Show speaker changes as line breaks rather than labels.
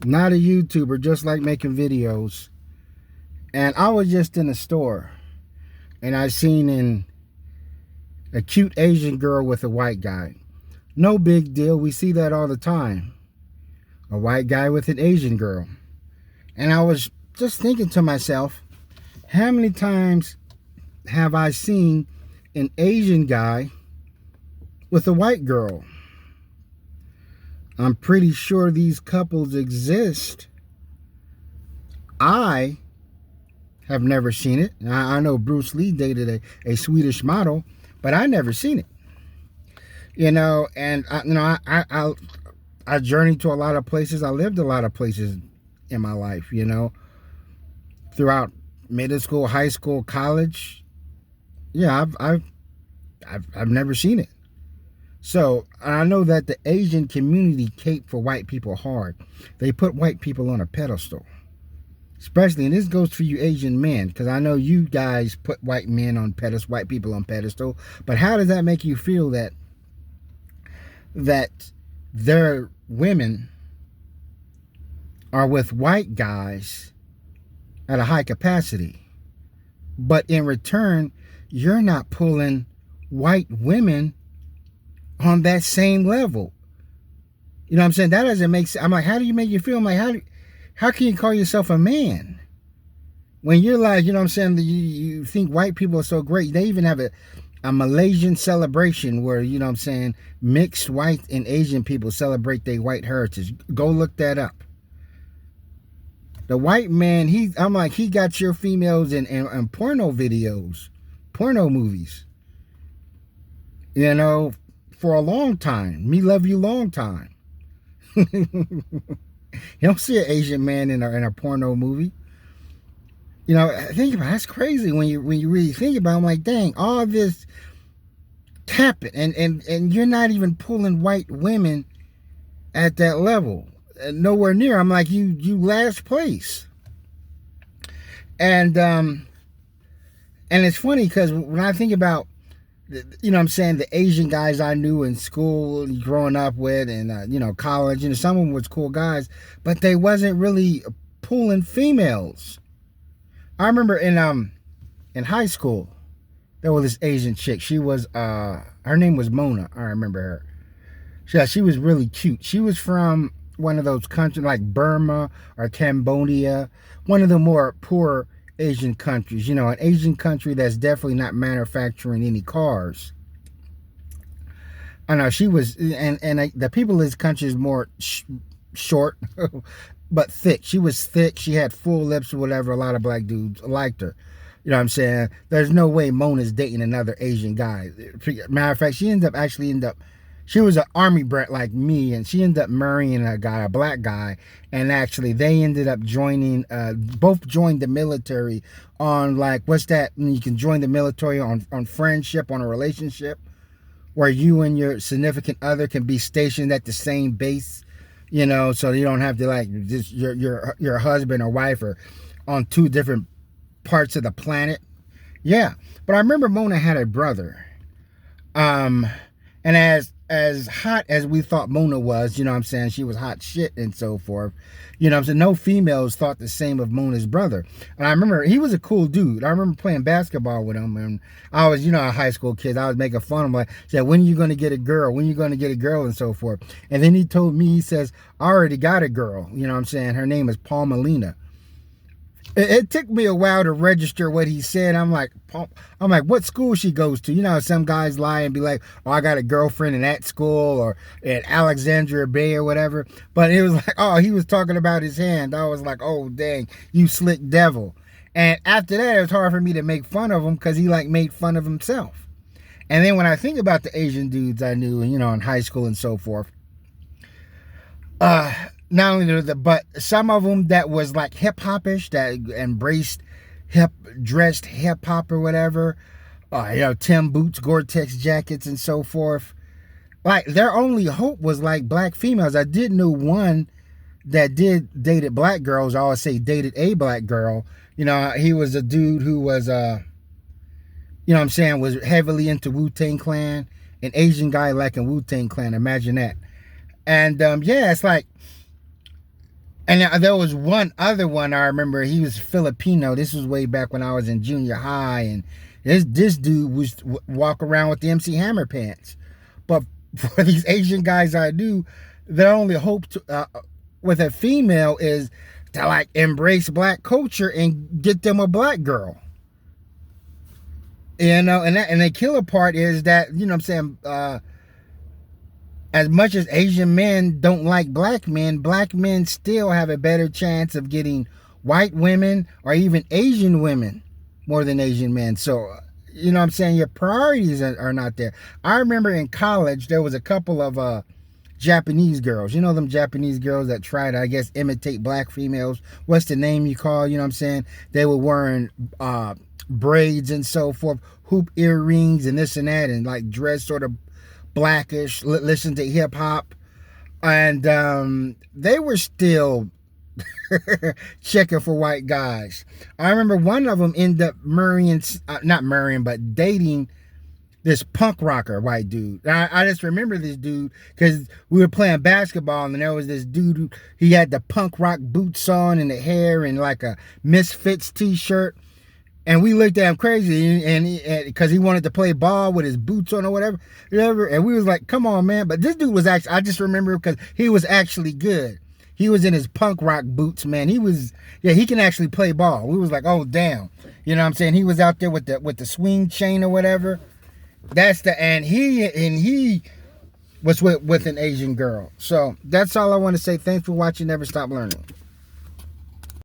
Not a YouTuber, just like making videos. And I was just in a store and I seen a cute Asian girl with a white guy. No big deal. We see that all the time. A white guy with an Asian girl. And I was just thinking to myself, how many times have I seen an Asian guy with a white girl? I'm pretty sure these couples exist. I have never seen it. I know Bruce Lee dated a Swedish model, but I never seen it. And I journeyed to a lot of places. I lived a lot of places in my life, throughout middle school, high school, college. Yeah, I've never seen it. So I know that the Asian community cape for white people hard. They put white people on a pedestal. Especially, and this goes for you Asian men, because I know you guys put white people on pedestal. But how does that make you feel that their women are with white guys at a high capacity, but in return, you're not pulling white women on that same level? You know what I'm saying? That doesn't make sense. I'm like, how do you make you feel? I'm like, how can you call yourself a man when you're like, you know what I'm saying, you think white people are so great? They even have a Malaysian celebration where, you know what I'm saying, mixed white and Asian people celebrate their white heritage. Go look that up. The white man, I'm like, he got your females in porno videos, porno movies, for a long time. Me love you long time. You don't see an Asian man in a porno movie. Think about it. That's crazy when you really think about it. I'm like, dang, all this happened, and you're not even pulling white women at that level. Nowhere near. I'm like, you last place. And it's funny because when I think about, you know what I'm saying, the Asian guys I knew in school, growing up with, and college, some of them was cool guys, but they wasn't really pulling females. I remember in high school, there was this Asian chick. She was her name was Mona. I remember her. She was really cute. She was from one of those countries like Burma or Cambodia, one of the more poor Asian countries, an Asian country that's definitely not manufacturing any cars. I know she was, and the people in this country is more short, but thick. She was thick. She had full lips or whatever. A lot of black dudes liked her. You know what I'm saying? There's no way Mona's dating another Asian guy. Matter of fact, she was an army brat like me, and she ended up marrying a black guy, and actually they ended up both joined the military on, like, what's that? You can join the military on friendship, on a relationship, where you and your significant other can be stationed at the same base, so you don't have to, like, just your husband or wife are on two different parts of the planet. Yeah, but I remember Mona had a brother, and as hot as we thought Mona was, you know what I'm saying, she was hot shit and so forth, you know what I'm saying, no females thought the same of Mona's brother. And I remember he was a cool dude. I remember playing basketball with him, and I was, a high school kid. I was making fun of him, like, said, when are you going to get a girl? When are you going to get a girl? And so forth. And then he told me, he says, I already got a girl. You know what I'm saying? Her name is Palmelina. It took me a while to register what he said. I'm like, what school she goes to? Some guys lie and be like, oh, I got a girlfriend in that school or at Alexandria Bay or whatever. But it was like, oh, he was talking about his hand. I was like, oh, dang, you slick devil. And after that, it was hard for me to make fun of him because he, like, made fun of himself. And then when I think about the Asian dudes I knew, in high school and so forth, not only but some of them that was like hip hopish, that embraced dressed hip hop or whatever, Tim boots, Gore-Tex jackets and so forth. Like, their only hope was like black females. I did know one that dated black girls. I always say dated a black girl. He was a dude who was was heavily into Wu-Tang Clan. An Asian guy liking Wu-Tang Clan. Imagine that. And it's like, And there was one other one I remember. He was Filipino. This was way back when I was in junior high, and this dude was walk around with the MC Hammer pants. But for these Asian guys I do, their only hope with a female is to like embrace black culture and get them a black girl. You know, and the killer part is that, you know what I'm saying, as much as Asian men don't like black men still have a better chance of getting white women or even Asian women more than Asian men. So, you know what I'm saying, your priorities are not there. I remember in college, there was a couple of Japanese girls. You know them Japanese girls that try to, I guess, imitate black females. What's the name you call, you know what I'm saying? They were wearing braids and so forth, hoop earrings and this and that, and like dress sort of blackish, listen to hip hop, and they were still checking for white guys. I remember one of them ended up but dating this punk rocker white dude. I just remember this dude because we were playing basketball, and there was this dude he had the punk rock boots on and the hair and like a Misfits t-shirt. And we looked at him crazy, and because he wanted to play ball with his boots on or whatever. And we was like, come on, man. But this dude was actually, I just remember because he was actually good. He was in his punk rock boots, man. He can actually play ball. We was like, oh, damn. You know what I'm saying? He was out there with the swing chain or whatever. And he was with an Asian girl. So that's all I want to say. Thanks for watching. Never Stop Learning.